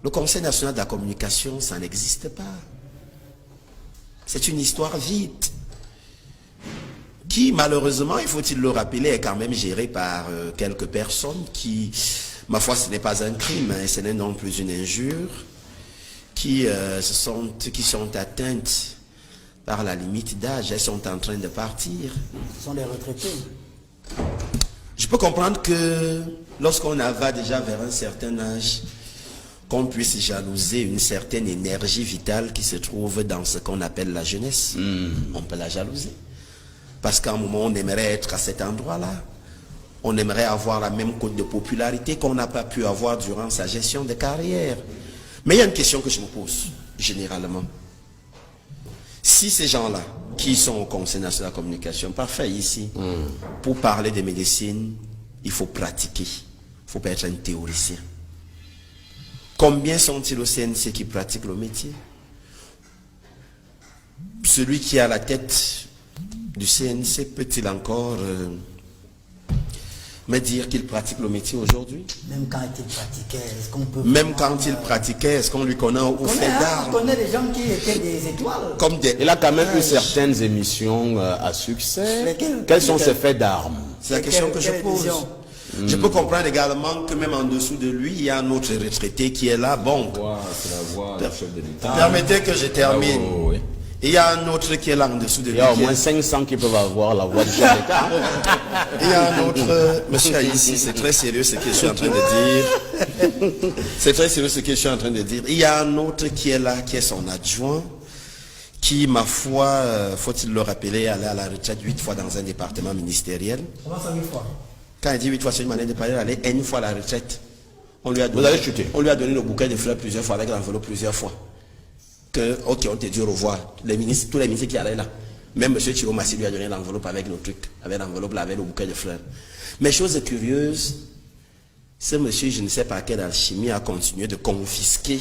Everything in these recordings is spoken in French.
Le Conseil national de la communication, ça n'existe pas. C'est une histoire vide. Qui, malheureusement, il faut-il le rappeler, est quand même gérée par quelques personnes qui, ma foi, ce n'est pas un crime, hein, ce n'est non plus une injure, qui sont atteintes par la limite d'âge. Elles sont en train de partir. Ce sont des retraités. Je peux comprendre que lorsqu'on va déjà vers un certain âge, qu'on puisse jalouser une certaine énergie vitale qui se trouve dans ce qu'on appelle la jeunesse. On peut la jalouser. Parce qu'à un moment, on aimerait être à cet endroit-là. On aimerait avoir la même cote de popularité qu'on n'a pas pu avoir durant sa gestion de carrière. Mais il y a une question que je me pose, généralement. Si ces gens-là, qui sont au Conseil national de la communication, parfait ici, pour parler de médecine, il faut pratiquer. Il ne faut pas être un théoricien. Combien sont-ils au CNC qui pratiquent le métier? Celui qui est à la tête du CNC peut-il encore me dire qu'il pratique le métier aujourd'hui? Même quand il pratiquait, est-ce qu'on peut... Même quand il pratiquait, est-ce qu'on lui connaît au fait d'armes? On connaît des gens qui étaient des étoiles. Comme des... Il a quand même eu certaines émissions à succès. Quels sont ses faits d'armes? C'est la question que je pose. Je peux comprendre également que même en dessous de lui, il y a un autre retraité qui est là. Bon, c'est la voix du chef de l'État. Permettez que je termine. Oui. Il y a un autre qui est là en dessous de lui. Il y a au moins 500 qui peuvent avoir la voix du chef d'État. Il y a un autre... Monsieur ici, c'est très sérieux ce que je suis en train de dire. C'est très sérieux ce que je suis en train de dire. Il y a un autre qui est là, qui est son adjoint, qui, ma foi, faut-il le rappeler, allait à la retraite 8 fois dans un département ministériel. Comment ça 8 fois? Quand il dit 8 fois, c'est une manière de parler, aller une fois à la retraite. On lui a donné, Vous allez chuter. On lui a donné le bouquet de fleurs plusieurs fois avec l'enveloppe plusieurs fois. Que, ok, on te dit au revoir. Les ministres, tous les ministres qui allaient là. Même M. Chiromassi lui a donné l'enveloppe avec le truc, avec l'enveloppe là, avec le bouquet de fleurs. Mais chose curieuse, ce monsieur, je ne sais pas quelle alchimie, a continué de confisquer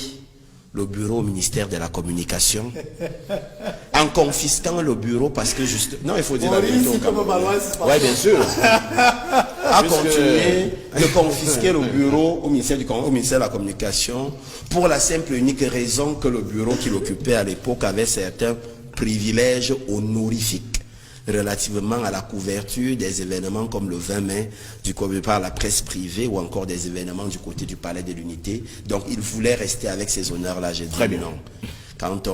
le bureau au ministère de la Communication. En confisquant le bureau parce que juste... Non, il faut dire la vérité au Cameroun. Oui, bien sûr. A continué de confisquer le bureau au ministère de la Communication pour la simple et unique raison que le bureau qu'il occupait à l'époque avait certains privilèges honorifiques relativement à la couverture des événements comme le 20 mai par la presse privée ou encore des événements du côté du Palais de l'Unité. Donc il voulait rester avec ces honneurs-là. J'ai dit Très bien. non. Quand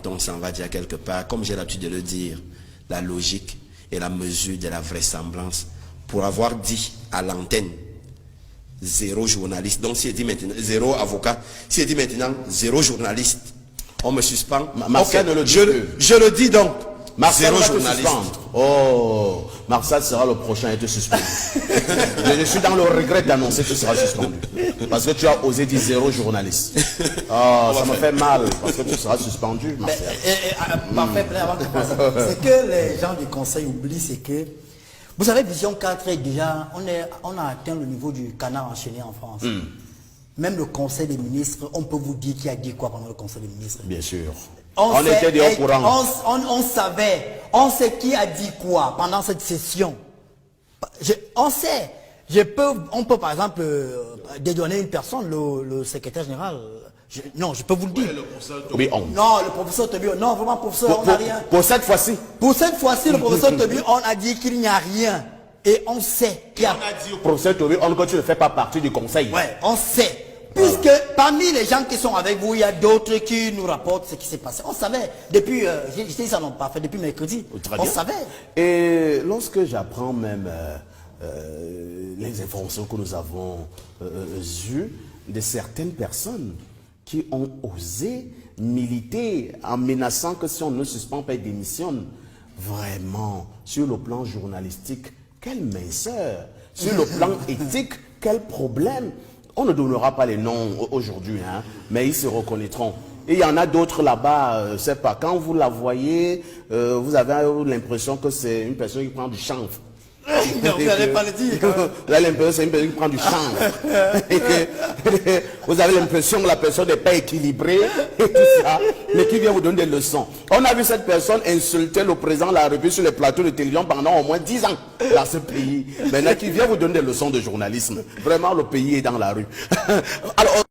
on s'en va dire quelque part, comme j'ai l'habitude de le dire, la logique et la mesure de la vraisemblance. Pour avoir dit à l'antenne, 0 journaliste, donc s'il dit maintenant 0 avocat, s'il dit maintenant 0 journaliste, on me suspend. Marcel ne le dit plus. Je le dis donc. Marcel 0 va te journaliste. suspendre. Oh, Marcel sera le prochain à être suspendu. Je suis dans le regret d'annoncer que tu seras suspendu. Parce que tu as osé dire 0 journaliste. Oh, ça me fait mal parce que tu seras suspendu, Marcel. Parfait, avant que je passe. C'est que les gens du conseil oublient, c'est que vous savez, Vision 4 est déjà, on a atteint le niveau du canard enchaîné en France. Même le conseil des ministres, on peut vous dire qui a dit quoi pendant le conseil des ministres. Bien sûr. On était déjà au courant. On savait, on sait qui a dit quoi pendant cette session. On sait. On peut par exemple dédouaner une personne, le secrétaire général. Non, je peux vous le dire. Oui, on. Non, le professeur Tobi, non, vraiment, professeur, on n'a rien. Pour cette fois-ci. Pour cette fois-ci, le professeur Tobi, on a dit qu'il n'y a rien. Et on sait qu'il y a... On a dit au professeur Tobi, que tu ne fais pas partie du conseil. Ouais, on sait. Puisque parmi les gens qui sont avec vous, il y a d'autres qui nous rapportent ce qui s'est passé. On savait, depuis, j'ai dit ça non pas fait, depuis mercredi. On savait. Et lorsque j'apprends même les informations que nous avons eues de certaines personnes qui ont osé militer en menaçant que si on ne suspend pas et démissionne, vraiment, sur le plan journalistique, quelle minceur. Sur le plan éthique, quel problème. On ne donnera pas les noms aujourd'hui, hein, mais ils se reconnaîtront. Et il y en a d'autres là-bas, je sais pas, quand vous la voyez, vous avez l'impression que c'est une personne qui prend du chanvre. Non, vous n'allez pas le dire. Vous avez l'impression que c'est une personne qui prend du chanvre. Vous avez l'impression que la personne n'est pas équilibrée et tout ça, mais qui vient vous donner des leçons. On a vu cette personne insulter le président de la République sur les plateaux de télévision pendant au moins 10 ans dans ce pays. Maintenant, qui vient vous donner des leçons de journalisme. Vraiment, le pays est dans la rue. Alors,